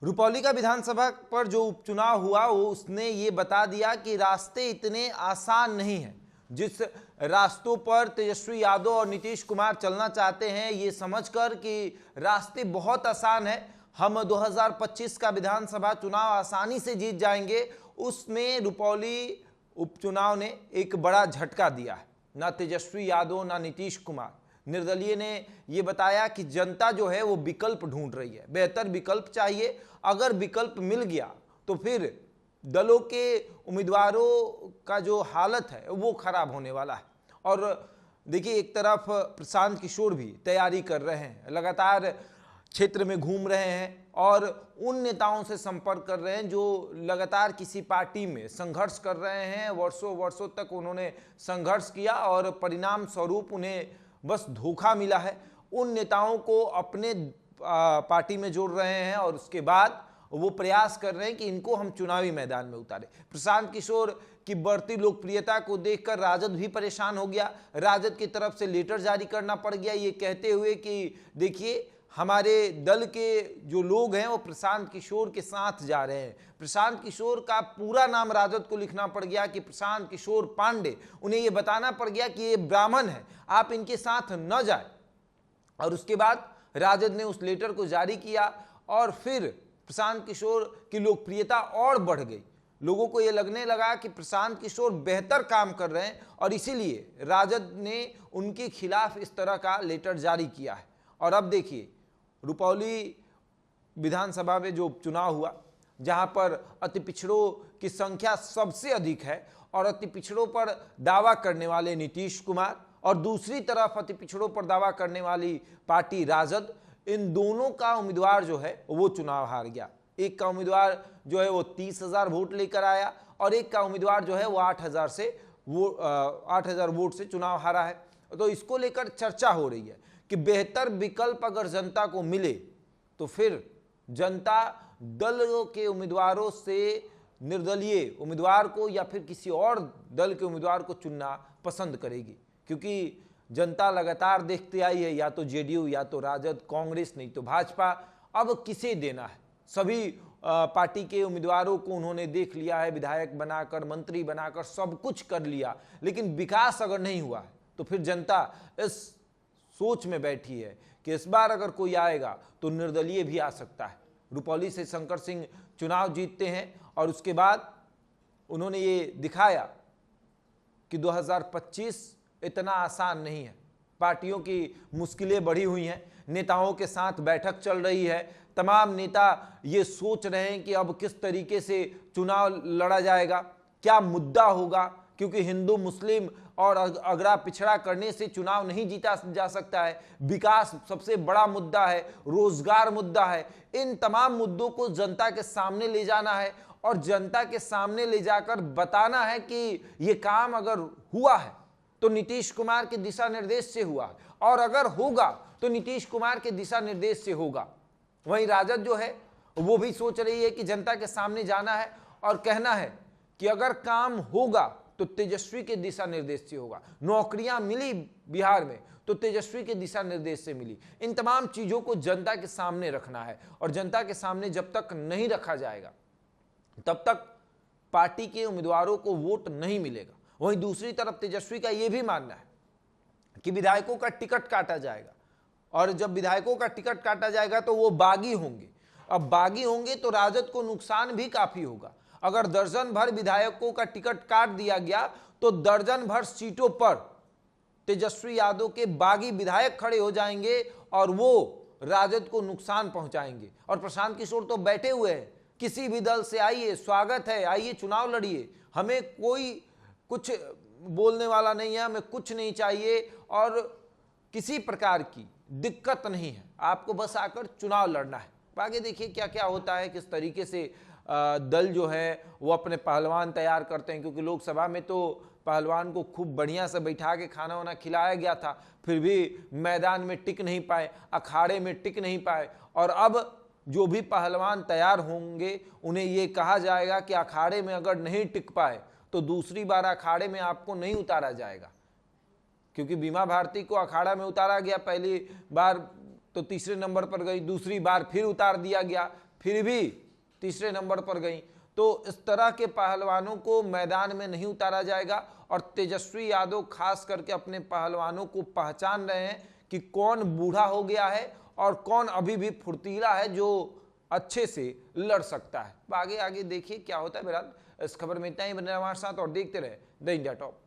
रुपौली का विधानसभा पर जो उपचुनाव हुआ वो उसने ये बता दिया कि रास्ते इतने आसान नहीं हैं। जिस रास्तों पर तेजस्वी यादव और नीतीश कुमार चलना चाहते हैं, ये समझकर कि रास्ते बहुत आसान है, हम 2025 का विधानसभा चुनाव आसानी से जीत जाएंगे, उसमें रुपौली उपचुनाव ने एक बड़ा झटका दिया है। ना तेजस्वी यादव ना नीतीश कुमार, निर्दलीय ने यह बताया कि जनता जो है वो विकल्प ढूंढ रही है, बेहतर विकल्प चाहिए। अगर विकल्प मिल गया तो फिर दलों के उम्मीदवारों का जो हालत है वो खराब होने वाला है। और देखिए, एक तरफ प्रशांत किशोर भी तैयारी कर रहे हैं, लगातार क्षेत्र में घूम रहे हैं और उन नेताओं से संपर्क कर रहे हैं जो लगातार किसी पार्टी में संघर्ष कर रहे हैं। वर्षों वर्षों तक उन्होंने संघर्ष किया और परिणाम स्वरूप उन्हें बस धोखा मिला है। उन नेताओं को अपने पार्टी में जोड़ रहे हैं और उसके बाद वो प्रयास कर रहे हैं कि इनको हम चुनावी मैदान में उतारें। प्रशांत किशोर की बढ़ती लोकप्रियता को देखकर राजद भी परेशान हो गया। राजद की तरफ से लेटर जारी करना पड़ गया, ये कहते हुए कि देखिए, हमारे दल के जो लोग हैं वो प्रशांत किशोर के साथ जा रहे हैं। प्रशांत किशोर का पूरा नाम राजद को लिखना पड़ गया कि प्रशांत किशोर पांडे। उन्हें ये बताना पड़ गया कि ये ब्राह्मण है, आप इनके साथ न जाए। और उसके बाद राजद ने उस लेटर को जारी किया और फिर प्रशांत किशोर की लोकप्रियता और बढ़ गई। लोगों को यह लगने लगा कि प्रशांत किशोर बेहतर काम कर रहे हैं और इसीलिए राजद ने उनके खिलाफ इस तरह का लेटर जारी किया है। और अब देखिए, रुपौली विधानसभा में जो उपचुनाव हुआ, जहां पर अति पिछड़ों की संख्या सबसे अधिक है और अति पिछड़ों पर दावा करने वाले नीतीश कुमार और दूसरी तरफ अति पिछड़ों पर दावा करने वाली पार्टी राजद, इन दोनों का उम्मीदवार जो है वो चुनाव हार गया। एक का उम्मीदवार जो है वो 30,000 वोट लेकर आया और एक का उम्मीदवार जो है वो 8,000 वोट से चुनाव हारा है। तो इसको लेकर चर्चा हो रही है कि बेहतर विकल्प अगर जनता को मिले तो फिर जनता दल के उम्मीदवारों से निर्दलीय उम्मीदवार को या फिर किसी और दल के उम्मीदवार को चुनना पसंद करेगी, क्योंकि जनता लगातार देखती आई है या तो जेडीयू या तो राजद, कांग्रेस नहीं तो भाजपा। अब किसे देना है? सभी पार्टी के उम्मीदवारों को उन्होंने देख लिया है, विधायक बनाकर, मंत्री बनाकर सब कुछ कर लिया, लेकिन विकास अगर नहीं हुआ है तो फिर जनता इस सोच में बैठी है कि इस बार अगर कोई आएगा तो निर्दलीय भी आ सकता है। रुपौली से शंकर सिंह चुनाव जीतते हैं और उसके बाद उन्होंने ये दिखाया कि 2025 इतना आसान नहीं है। पार्टियों की मुश्किलें बढ़ी हुई हैं, नेताओं के साथ बैठक चल रही है, तमाम नेता ये सोच रहे हैं कि अब किस तरीके से चुनाव लड़ा जाएगा, क्या मुद्दा होगा, क्योंकि हिंदू मुस्लिम और अगड़ा पिछड़ा करने से चुनाव नहीं जीता जा सकता है। विकास सबसे बड़ा मुद्दा है, रोजगार मुद्दा है। इन तमाम मुद्दों को जनता के सामने ले जाना है और जनता के सामने ले जाकर बताना है कि ये काम अगर हुआ है तो नीतीश कुमार के दिशा निर्देश से हुआ और अगर होगा तो नीतीश कुमार के दिशा निर्देश से होगा। वहीं राजद जो है वो भी सोच रही है कि जनता के सामने जाना है और कहना है कि अगर काम होगा तो तेजस्वी के दिशा निर्देश से होगा। नौकरियां मिली बिहार में तो तेजस्वी के दिशा निर्देश से मिली। इन तमाम चीजों को जनता के सामने रखना है और जनता के सामने जब तक नहीं रखा जाएगा तब तक पार्टी के उम्मीदवारों को वोट नहीं मिलेगा। वहीं दूसरी तरफ तेजस्वी का यह भी मानना है कि विधायकों का टिकट काटा जाएगा और जब विधायकों का टिकट काटा जाएगा तो वो बागी होंगे। अब बागी होंगे तो राजद को नुकसान भी काफी होगा। अगर दर्जन भर विधायकों का टिकट काट दिया गया तो दर्जन भर सीटों पर तेजस्वी यादव के बागी विधायक खड़े हो जाएंगे और वो राजद को नुकसान पहुंचाएंगे। और प्रशांत किशोर तो बैठे हुए हैं, किसी भी दल से आइए, स्वागत है, आइए चुनाव लड़िए, हमें कोई कुछ बोलने वाला नहीं है, हमें कुछ नहीं चाहिए और किसी प्रकार की दिक्कत नहीं है, आपको बस आकर चुनाव लड़ना है। आगे देखिए क्या क्या होता है, किस तरीके से दल जो है वो अपने पहलवान तैयार करते हैं, क्योंकि लोकसभा में तो पहलवान को खूब बढ़िया से बैठा के खाना वाना खिलाया गया था, फिर भी मैदान में टिक नहीं पाए, अखाड़े में टिक नहीं पाए। और अब जो भी पहलवान तैयार होंगे उन्हें ये कहा जाएगा कि अखाड़े में अगर नहीं टिक पाए तो दूसरी बार अखाड़े में आपको नहीं उतारा जाएगा, क्योंकि बीमा भारती को अखाड़ा में उतारा गया, पहली बार तो तीसरे नंबर पर गई, दूसरी बार फिर उतार दिया गया, फिर भी तीसरे नंबर पर गई। तो इस तरह के पहलवानों को मैदान में नहीं उतारा जाएगा और तेजस्वी यादव खास करके अपने पहलवानों को पहचान रहे हैं कि कौन बूढ़ा हो गया है और कौन अभी भी फुर्तीला है जो अच्छे से लड़ सकता है। आगे आगे देखिए क्या होता है। बहरहाल इस खबर में इतना ही, बने रहिए हमारे साथ और देखते रहे द इंडिया टॉप।